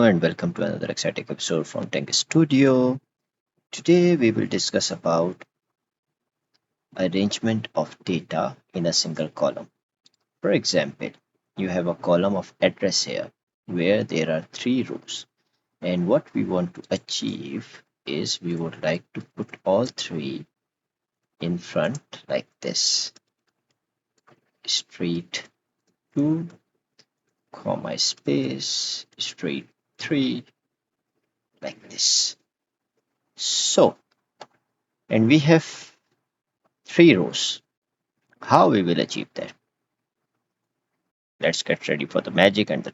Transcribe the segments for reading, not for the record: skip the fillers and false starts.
and welcome to another exciting episode from Tech Studio. Today we will discuss about arrangement of data in a single column. For example, you have a column of address here where there are three rows, and what we want to achieve is we would like to put all three in front like this: street 2, comma space, street 3, like this. So, and we have three rows. How we will achieve that? Let's get ready for the magic and the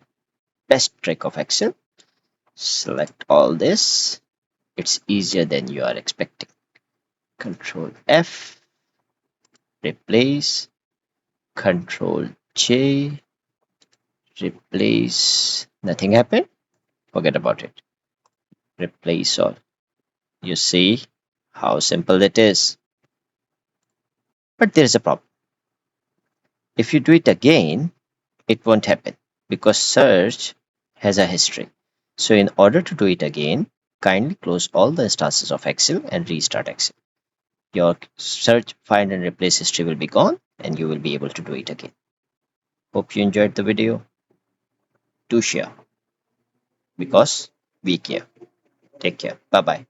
best trick of Excel. Select all this. It's easier than you are expecting. Control F, replace, Control J, replace. Nothing happened? Forget about it. Replace all. You see how simple it is. But there is a problem. If you do it again, it won't happen because search has a history. So in order to do it again, kindly close all the instances of Excel and restart Excel. Your search, find and replace history will be gone and you will be able to do it again. Hope you enjoyed the video. Do share because we care. Take care. Bye bye.